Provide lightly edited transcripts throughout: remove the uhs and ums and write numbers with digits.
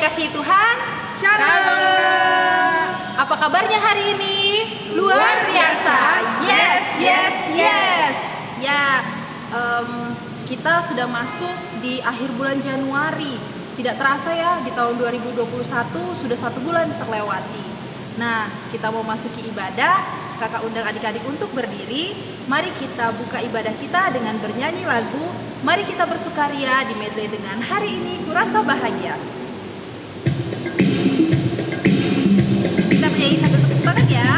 dikasihi Tuhan. Shalom. Apa kabarnya hari ini? Luar biasa. Yes, yes, yes. Ya, kita sudah masuk di akhir bulan Januari. Tidak terasa ya, di tahun 2021 sudah 1 bulan terlewati. Nah, kita mau masuki ibadah. Kakak undang adik-adik untuk berdiri. Mari kita buka ibadah kita dengan bernyanyi lagu. Mari kita bersukaria di medley dengan Hari Ini Kurasa Bahagia. Kita bernyanyi satu tepuk tangan ya.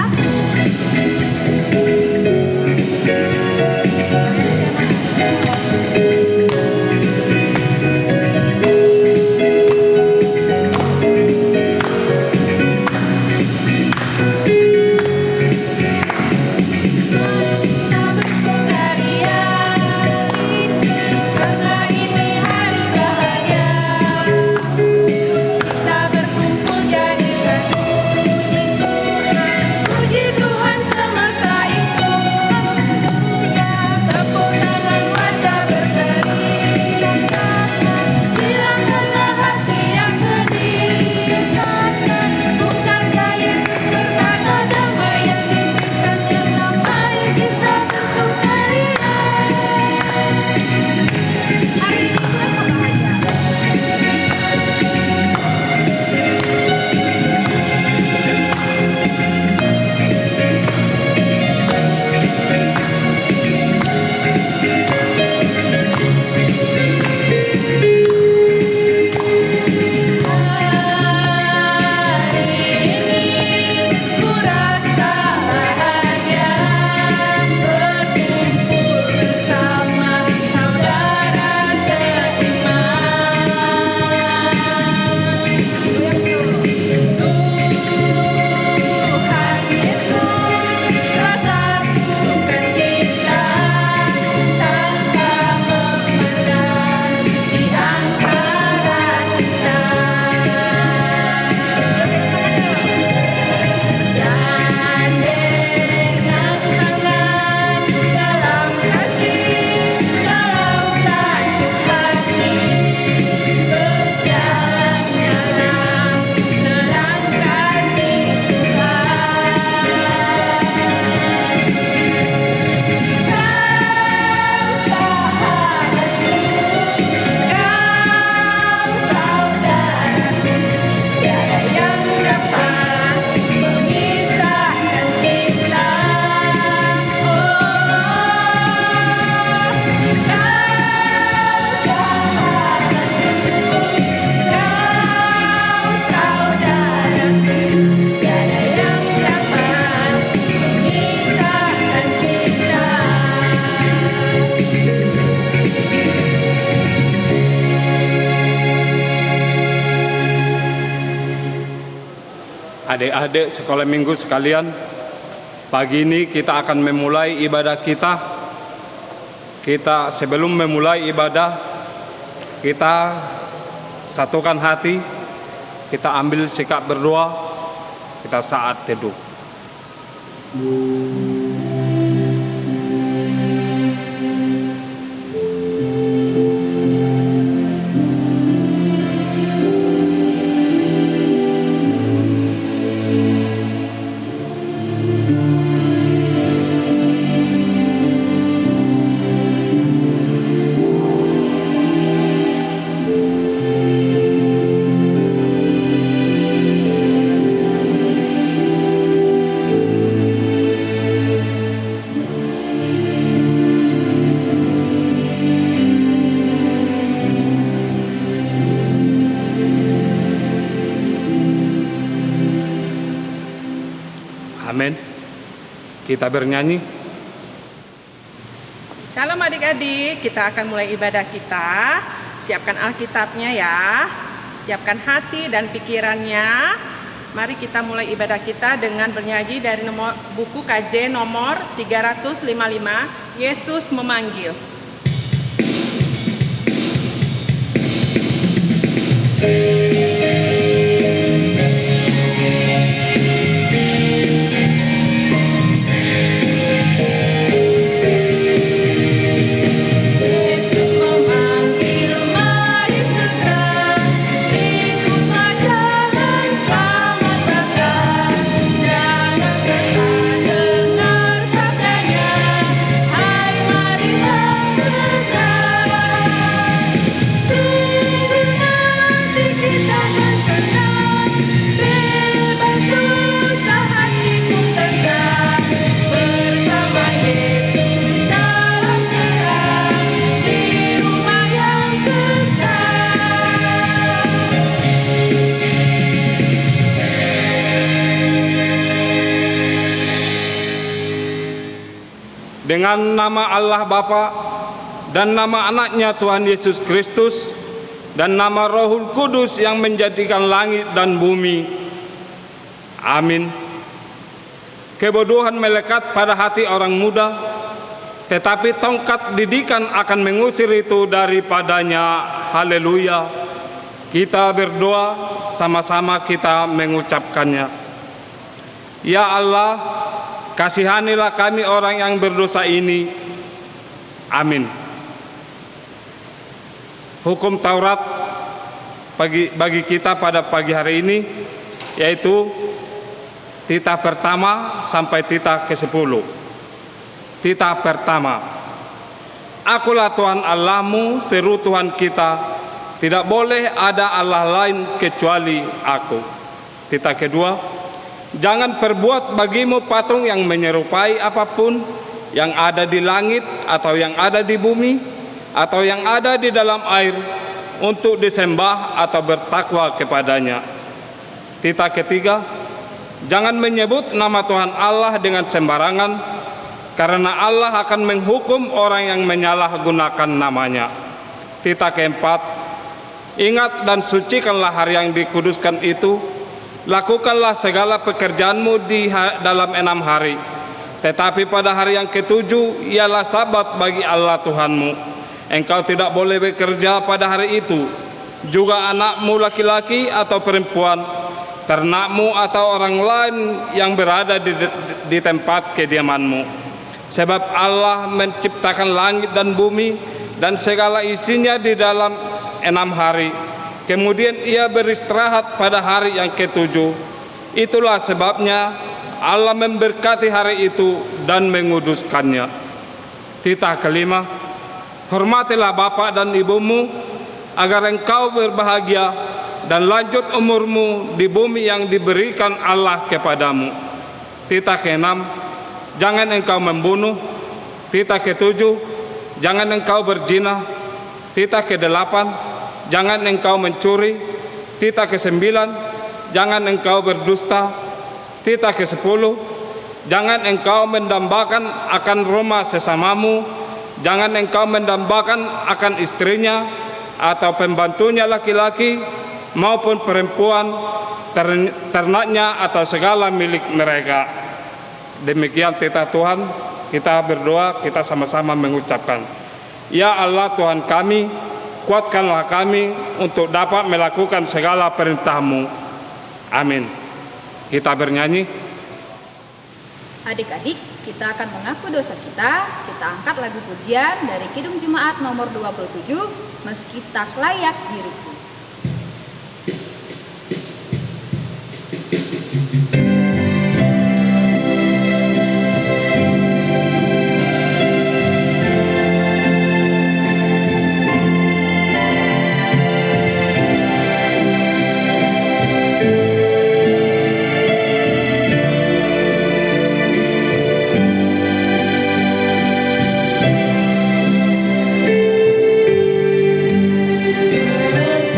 Adik-adik sekolah minggu sekalian, pagi ini kita akan memulai ibadah kita. Sebelum memulai ibadah, kita satukan hati, kita ambil sikap berdoa, kita saat teduh. Amin. Kita bernyanyi. Shalom adik-adik, kita akan mulai ibadah kita. Siapkan Alkitabnya ya. Siapkan hati dan pikirannya. Mari kita mulai ibadah kita dengan bernyanyi dari buku KJ nomor 355, Yesus Memanggil. Yesus memanggil, mari segera ikutlah dengan nama Allah Bapa dan nama anaknya Tuhan Yesus Kristus dan nama Rohul Kudus yang menjadikan langit dan bumi. Amin. Kebodohan melekat pada hati orang muda, tetapi tongkat didikan akan mengusir itu daripadanya. Haleluya. Kita berdoa, sama-sama kita mengucapkannya. Ya Allah, kasihanilah kami orang yang berdosa ini. Amin. Hukum Taurat bagi kita pada pagi hari ini yaitu titah pertama sampai titah ke-10. Titah pertama. Akulah Tuhan Allahmu, seru Tuhan kita, tidak boleh ada Allah lain kecuali aku. Titah kedua. Jangan perbuat bagimu patung yang menyerupai apapun yang ada di langit atau yang ada di bumi atau yang ada di dalam air untuk disembah atau bertakwa kepadanya. Titah ketiga, jangan menyebut nama Tuhan Allah dengan sembarangan, karena Allah akan menghukum orang yang menyalahgunakan namanya. Titah keempat, ingat dan sucikanlah hari yang dikuduskan itu. Lakukanlah segala pekerjaanmu di dalam 6 hari. Tetapi pada hari yang ke-7 ialah sabat bagi Allah Tuhanmu. Engkau tidak boleh bekerja pada hari itu. Juga anakmu laki-laki atau perempuan, ternakmu atau orang lain yang berada di tempat kediamanmu. Sebab Allah menciptakan langit dan bumi dan segala isinya di dalam 6 hari. Kemudian ia beristirahat pada hari yang ke-7. Itulah sebabnya Allah memberkati hari itu dan menguduskannya. Titah kelima, hormatilah bapa dan ibumu agar engkau berbahagia dan lanjut umurmu di bumi yang diberikan Allah kepadamu. Titah keenam, jangan engkau membunuh. Titah ke-7, jangan engkau berzina. Titah ke-8, jangan engkau mencuri. Titah ke-9, jangan engkau berdusta. Titah ke-10, jangan engkau mendambakan akan rumah sesamamu. Jangan engkau mendambakan akan istrinya atau pembantunya laki-laki maupun perempuan, ternaknya atau segala milik mereka. Demikian titah Tuhan. Kita berdoa, kita sama-sama mengucapkan, ya Allah Tuhan kami, kuatkanlah kami untuk dapat melakukan segala perintah-Mu. Amin. Kita bernyanyi. Adik-adik, kita akan mengaku dosa kita. Kita angkat lagu pujian dari Kidung Jemaat nomor 27, Meski Tak Layak Diriku. Meski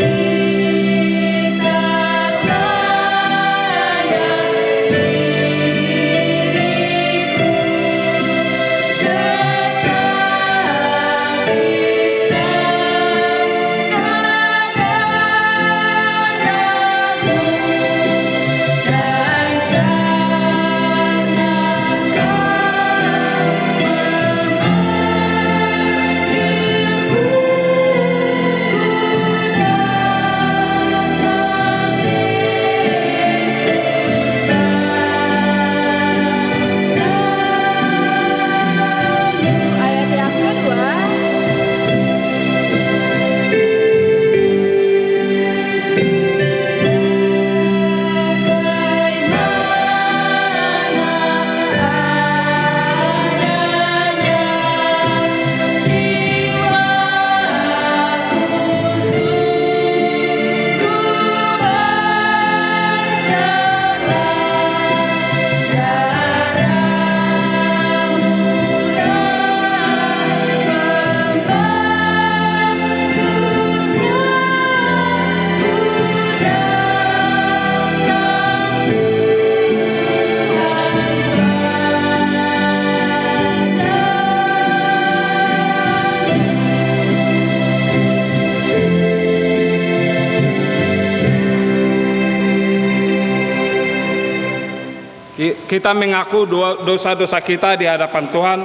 kita mengaku dosa-dosa kita di hadapan Tuhan.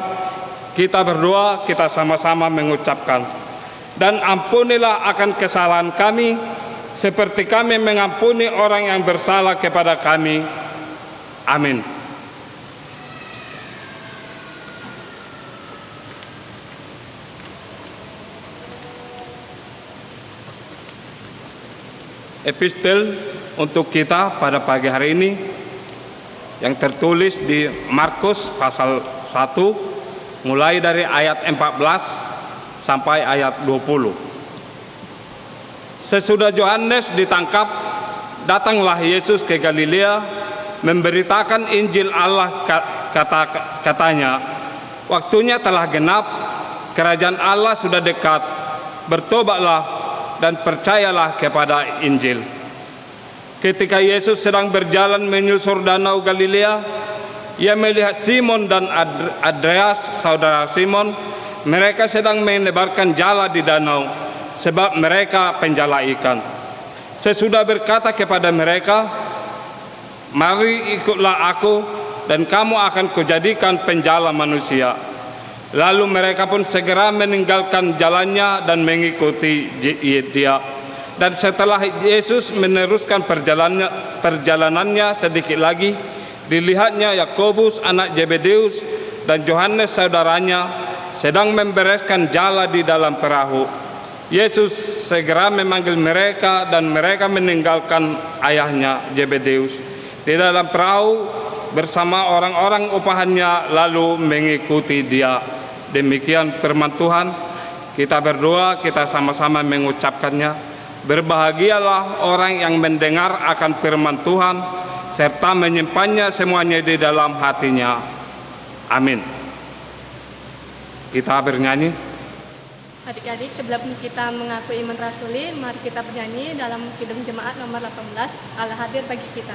Kita berdoa, kita sama-sama mengucapkan, dan ampunilah akan kesalahan kami, seperti kami mengampuni orang yang bersalah kepada kami. Amin. Epistel untuk kita pada pagi hari ini yang tertulis di Markus pasal 1 mulai dari ayat 14 sampai ayat 20. Sesudah Yohanes ditangkap, datanglah Yesus ke Galilea memberitakan Injil Allah. Katanya, waktunya telah genap, kerajaan Allah sudah dekat, bertobatlah dan percayalah kepada Injil. Ketika Yesus sedang berjalan menyusur danau Galilea, ia melihat Simon dan Andreas, saudara Simon. Mereka sedang menebarkan jala di danau, sebab mereka penjala ikan. Sesudah berkata kepada mereka, "Mari ikutlah aku, dan kamu akan kujadikan penjala manusia." Lalu mereka pun segera meninggalkan jalannya dan mengikuti dia. Dan setelah Yesus meneruskan perjalanannya sedikit lagi, dilihatnya Yakobus anak Zebedeus dan Yohanes saudaranya sedang membereskan jala di dalam perahu. Yesus segera memanggil mereka dan mereka meninggalkan ayahnya Zebedeus di dalam perahu bersama orang-orang upahannya lalu mengikuti dia. Demikian firman Tuhan. Kita berdoa, kita sama-sama mengucapkannya. Berbahagialah orang yang mendengar akan firman Tuhan serta menyimpannya semuanya di dalam hatinya. Amin. Kita bernyanyi. Adik-adik, sebelum kita mengaku iman rasuli, mari kita bernyanyi dalam Kidung Jemaat nomor 18, Allah hadir bagi kita.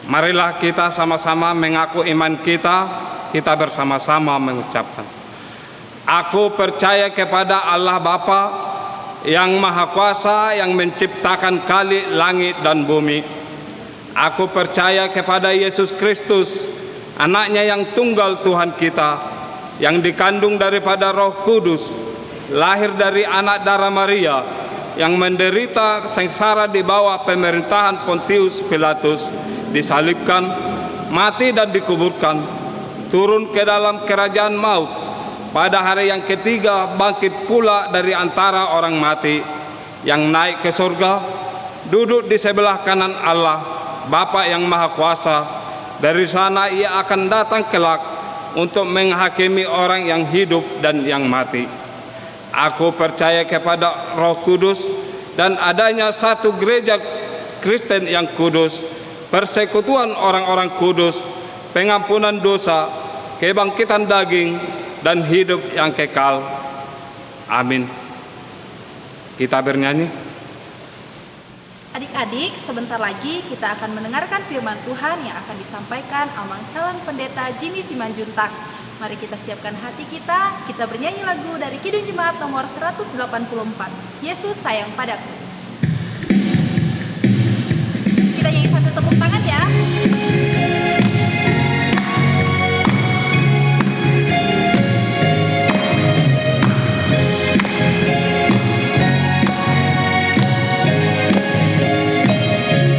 Marilah kita sama-sama mengaku iman kita bersama-sama mengucapkan. Aku percaya kepada Allah Bapa yang Maha Kuasa yang menciptakan kali langit dan bumi. Aku percaya kepada Yesus Kristus, anaknya yang tunggal Tuhan kita, yang dikandung daripada Roh Kudus, lahir dari anak darah Maria, yang menderita sengsara di bawah pemerintahan Pontius Pilatus, disalibkan, mati dan dikuburkan, turun ke dalam kerajaan maut, pada hari yang ketiga bangkit pula dari antara orang mati, yang naik ke surga, duduk di sebelah kanan Allah Bapa yang Maha Kuasa. Dari sana ia akan datang kelak untuk menghakimi orang yang hidup dan yang mati. Aku percaya kepada Roh Kudus dan adanya satu gereja Kristen yang kudus, persekutuan orang-orang kudus, pengampunan dosa, kebangkitan daging, dan hidup yang kekal. Amin. Kita bernyanyi. Adik-adik, sebentar lagi kita akan mendengarkan firman Tuhan yang akan disampaikan Amang Calon Pendeta Jimmy Simanjuntak. Mari kita siapkan hati kita bernyanyi lagu dari Kidung Jemaat nomor 184, Yesus Sayang Padaku. Kita nyanyi sambil tepuk tangan ya.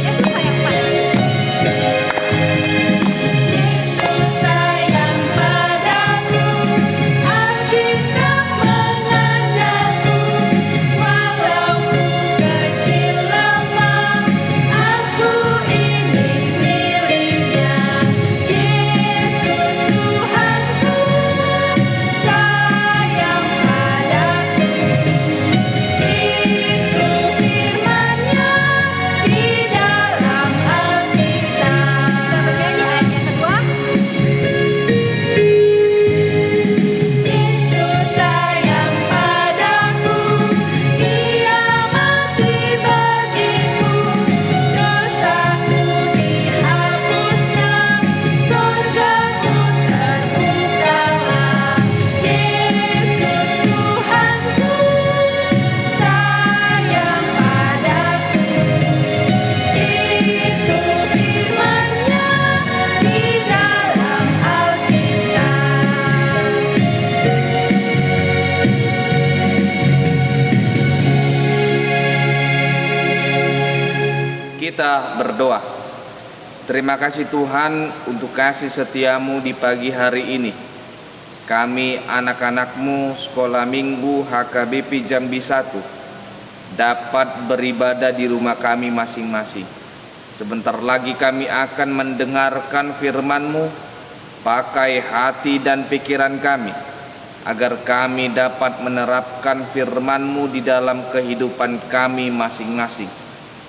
Yesus sayang padaku. Kita berdoa. Terima kasih Tuhan untuk kasih setiamu di pagi hari ini. Kami anak-anakmu sekolah minggu HKBP Jambi 1 dapat beribadah di rumah kami masing-masing. Sebentar lagi kami akan mendengarkan firman-Mu. Pakai hati dan pikiran kami agar kami dapat menerapkan firman-Mu di dalam kehidupan kami masing-masing.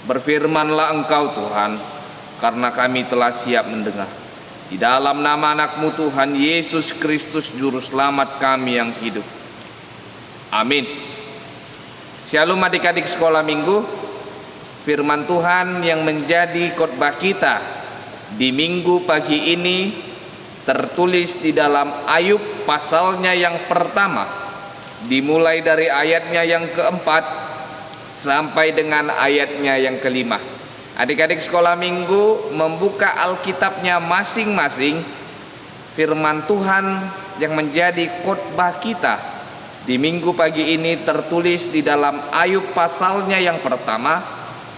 Berfirmanlah Engkau Tuhan, karena kami telah siap mendengar. Di dalam nama anak-Mu Tuhan Yesus Kristus Juru Selamat kami yang hidup. Amin. Shalom adik-adik sekolah minggu. Firman Tuhan yang menjadi khotbah kita di minggu pagi ini tertulis di dalam Ayub pasalnya yang pertama, dimulai dari ayatnya yang keempat sampai dengan ayatnya yang kelima. Adik-adik sekolah minggu membuka Alkitabnya masing-masing. Firman Tuhan yang menjadi khotbah kita di minggu pagi ini tertulis di dalam Ayub pasalnya yang pertama,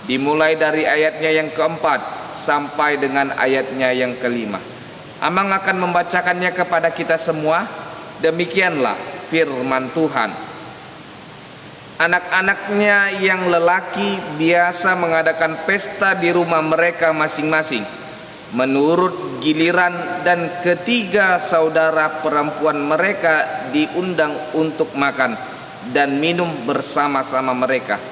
dimulai dari ayatnya yang keempat sampai dengan ayatnya yang kelima. Amang akan membacakannya kepada kita semua. Demikianlah firman Tuhan. Anak-anaknya yang lelaki biasa mengadakan pesta di rumah mereka masing-masing menurut giliran, dan ketiga saudara perempuan mereka diundang untuk makan dan minum bersama-sama mereka.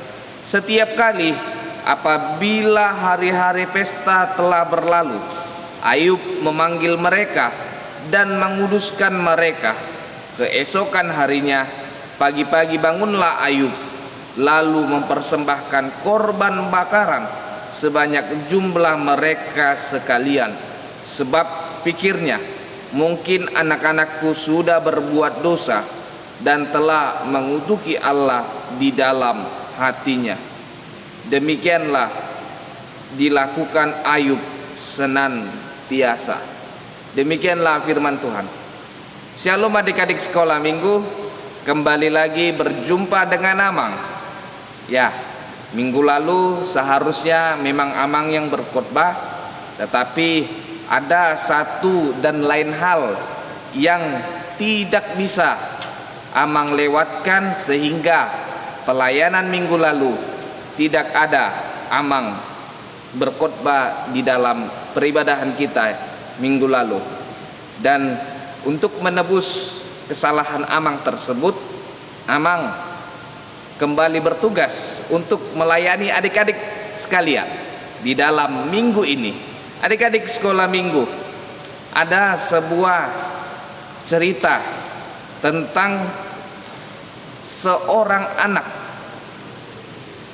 Setiap kali apabila hari-hari pesta telah berlalu, Ayub memanggil mereka dan menguduskan mereka. Keesokan harinya pagi-pagi bangunlah Ayub, lalu mempersembahkan korban bakaran sebanyak jumlah mereka sekalian. Sebab pikirnya, mungkin anak-anakku sudah berbuat dosa dan telah mengutuki Allah di dalam hatinya. Demikianlah dilakukan Ayub senantiasa. Demikianlah firman Tuhan. Shalom adik-adik sekolah minggu. Kembali lagi berjumpa dengan Amang. Ya, minggu lalu seharusnya memang Amang yang berkhotbah, tetapi ada satu dan lain hal yang tidak bisa Amang lewatkan, sehingga pelayanan minggu lalu tidak ada Amang berkhotbah di dalam peribadahan kita minggu lalu. Dan untuk menebus kesalahan Amang tersebut, Amang kembali bertugas untuk melayani adik-adik sekalian di dalam minggu ini. Adik-adik sekolah minggu, ada sebuah cerita tentang seorang anak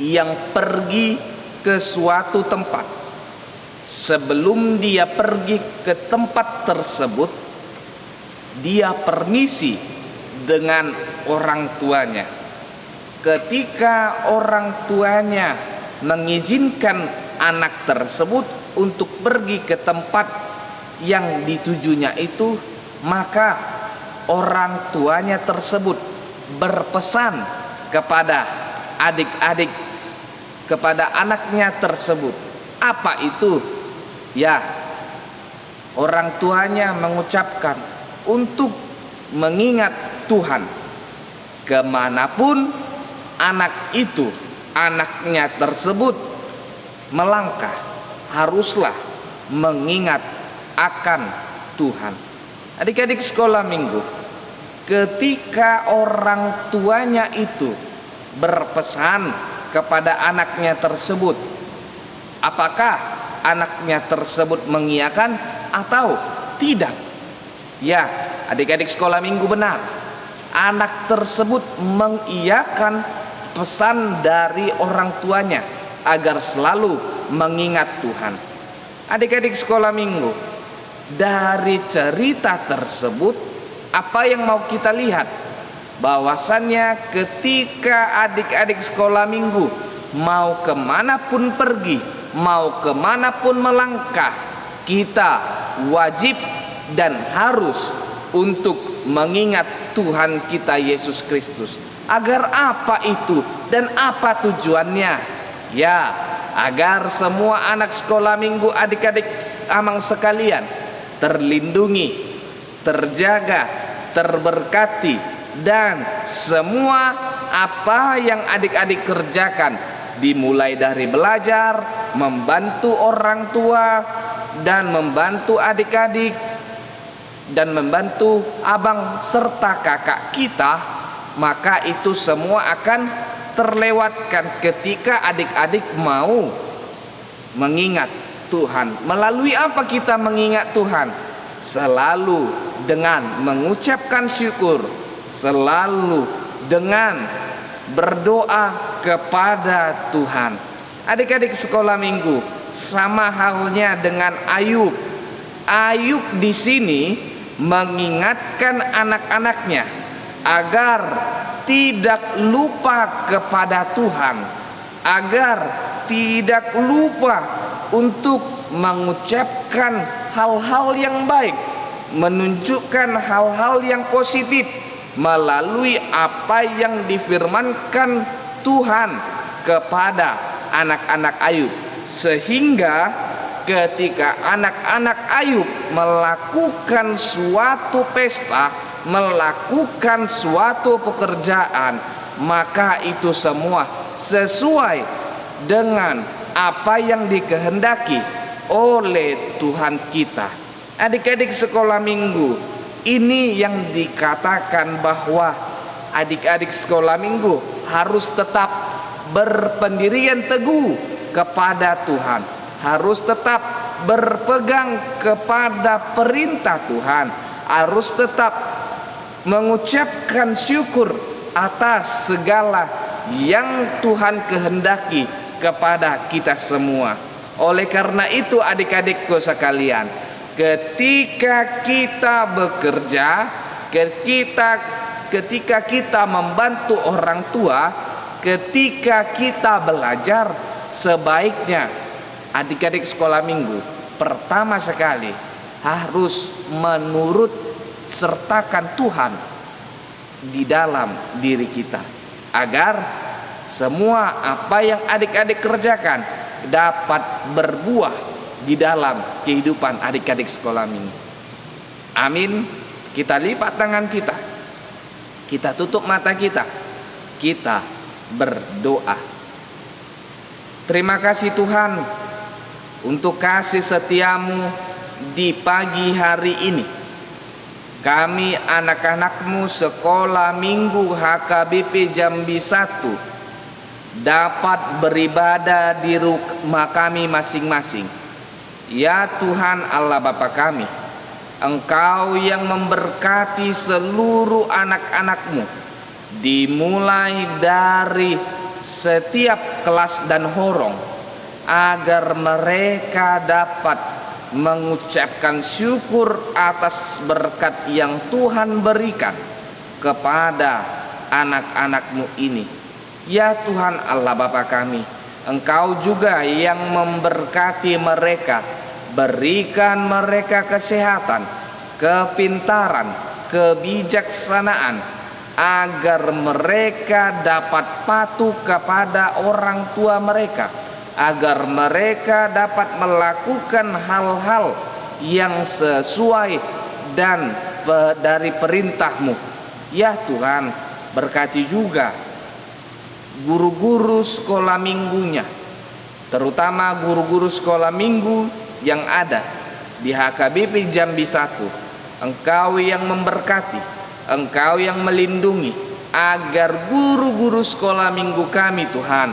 yang pergi ke suatu tempat. Sebelum dia pergi ke tempat tersebut, dia permisi dengan orang tuanya. Ketika orang tuanya mengizinkan anak tersebut untuk pergi ke tempat yang ditujunya itu, maka orang tuanya tersebut berpesan kepada adik-adik, kepada anaknya tersebut. Apa itu? Ya, orang tuanya mengucapkan untuk mengingat Tuhan. Kemanapun anak itu, anaknya tersebut melangkah, haruslah mengingat akan Tuhan. Adik-adik sekolah minggu, ketika orang tuanya itu berpesan kepada anaknya tersebut, apakah anaknya tersebut mengiyakan atau tidak? Ya, adik-adik sekolah minggu, benar. Anak tersebut mengiyakan pesan dari orang tuanya agar selalu mengingat Tuhan. Adik-adik sekolah minggu, dari cerita tersebut apa yang mau kita lihat? Bahwasannya ketika adik-adik sekolah minggu mau kemanapun pergi, mau kemanapun melangkah, kita wajib dan harus untuk mengingat Tuhan kita Yesus Kristus. Agar apa itu dan apa tujuannya? Ya, agar semua anak sekolah minggu adik-adik Amang sekalian terlindungi, terjaga, terberkati, dan semua apa yang adik-adik kerjakan, dimulai dari belajar, membantu orang tua, dan membantu adik-adik, dan membantu abang serta kakak kita, maka itu semua akan terlewatkan ketika adik-adik mau mengingat Tuhan. Melalui apa kita mengingat Tuhan? Selalu dengan mengucapkan syukur, selalu dengan berdoa kepada Tuhan. Adik-adik sekolah minggu, sama halnya dengan Ayub. Ayub di sini mengingatkan anak-anaknya agar tidak lupa kepada Tuhan, agar tidak lupa untuk mengucapkan hal-hal yang baik, menunjukkan hal-hal yang positif melalui apa yang difirmankan Tuhan kepada anak-anak Ayub, sehingga ketika anak-anak Ayub melakukan suatu pesta, melakukan suatu pekerjaan, maka itu semua sesuai dengan apa yang dikehendaki oleh Tuhan kita. Adik-adik sekolah minggu, ini yang dikatakan bahwa adik-adik sekolah minggu harus tetap berpendirian teguh kepada Tuhan, harus tetap berpegang kepada perintah Tuhan, harus tetap mengucapkan syukur atas segala yang Tuhan kehendaki kepada kita semua. Oleh karena itu adik-adikku sekalian, ketika kita bekerja, ketika kita membantu orang tua, ketika kita belajar, sebaiknya adik-adik sekolah minggu pertama sekali harus menurut sertakan Tuhan di dalam diri kita, agar semua apa yang adik-adik kerjakan dapat berbuah di dalam kehidupan adik-adik sekolah minggu. Amin. Kita lipat tangan kita, kita tutup mata kita, kita berdoa. Terima kasih Tuhan untuk kasih setiamu di pagi hari ini. Kami anak-anakmu sekolah minggu HKBP Jambi 1 dapat beribadah di rumah kami masing-masing. Ya Tuhan Allah Bapa kami, Engkau yang memberkati seluruh anak-anakmu, dimulai dari setiap kelas dan horong, agar mereka dapat mengucapkan syukur atas berkat yang Tuhan berikan kepada anak-anakmu ini. Ya Tuhan Allah Bapa kami, Engkau juga yang memberkati mereka, berikan mereka kesehatan, kepintaran, kebijaksanaan, agar mereka dapat patuh kepada orang tua mereka, agar mereka dapat melakukan hal-hal yang sesuai dan dari perintah-Mu. Ya Tuhan, berkati juga guru-guru sekolah minggunya, terutama guru-guru sekolah minggu yang ada di HKBP Jambi 1. Engkau yang memberkati, Engkau yang melindungi, agar guru-guru sekolah minggu kami Tuhan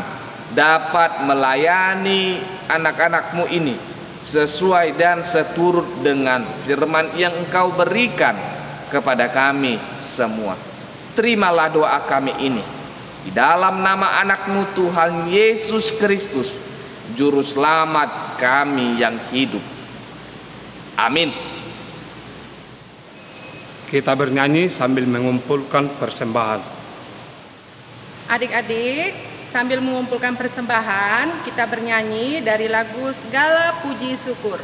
dapat melayani anak-anak-Mu ini sesuai dan seturut dengan firman yang Engkau berikan kepada kami semua. Terimalah doa kami ini di dalam nama anak-Mu Tuhan Yesus Kristus, Juru Selamat kami yang hidup. Amin. Kita bernyanyi sambil mengumpulkan persembahan. Adik-adik, sambil mengumpulkan persembahan, kita bernyanyi dari lagu Segala Puji Syukur.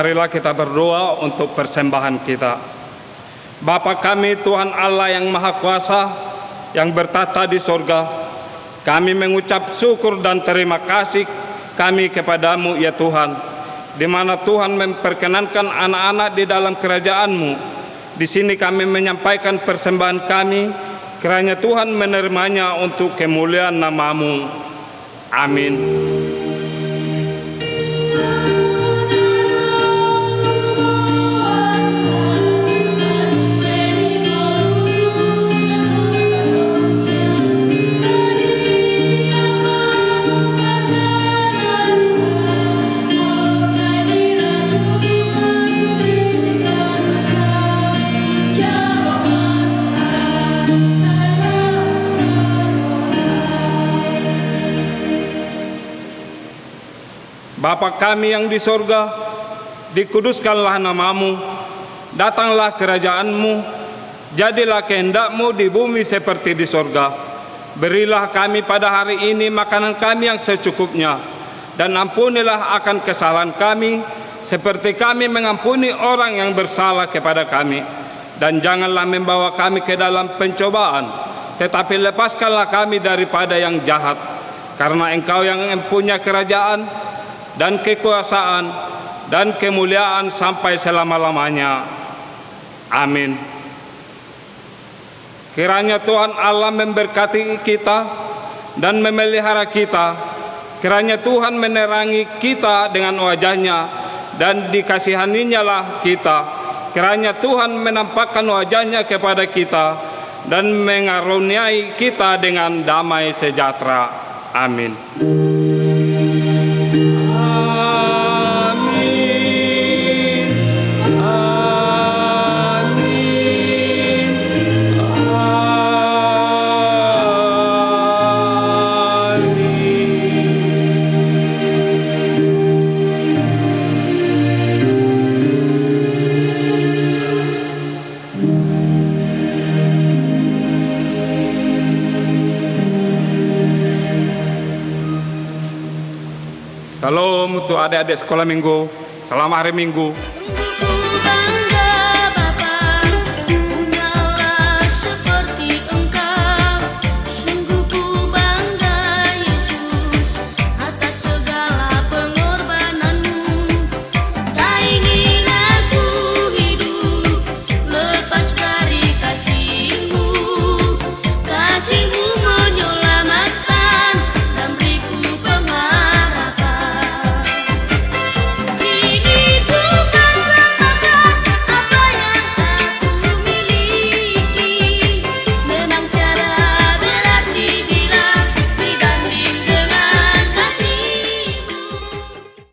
Marilah kita berdoa untuk persembahan kita. Bapa kami, Tuhan Allah yang Maha Kuasa, yang bertata di sorga, kami mengucap syukur dan terima kasih kami kepadamu ya Tuhan, di mana Tuhan memperkenankan anak-anak di dalam kerajaan-Mu. Di sini kami menyampaikan persembahan kami, kiranya Tuhan menerimanya untuk kemuliaan nama-Mu. Amin. Bapa kami yang di sorga, dikuduskanlah nama-Mu, datanglah kerajaan-Mu, jadilah kehendak-Mu di bumi seperti di sorga. Berilah kami pada hari ini makanan kami yang secukupnya, dan ampunilah akan kesalahan kami, seperti kami mengampuni orang yang bersalah kepada kami. Dan janganlah membawa kami ke dalam pencobaan, tetapi lepaskanlah kami daripada yang jahat. Karena Engkau yang mempunyai kerajaan, dan kekuasaan, dan kemuliaan sampai selama-lamanya. Amin. Kiranya Tuhan Allah memberkati kita dan memelihara kita. Kiranya Tuhan menerangi kita dengan wajah-Nya, dan dikasihaninya lah kita. Kiranya Tuhan menampakkan wajah-Nya kepada kita, dan mengaruniai kita dengan damai sejahtera. Amin. Salam untuk adik-adik sekolah minggu. Selamat hari Minggu.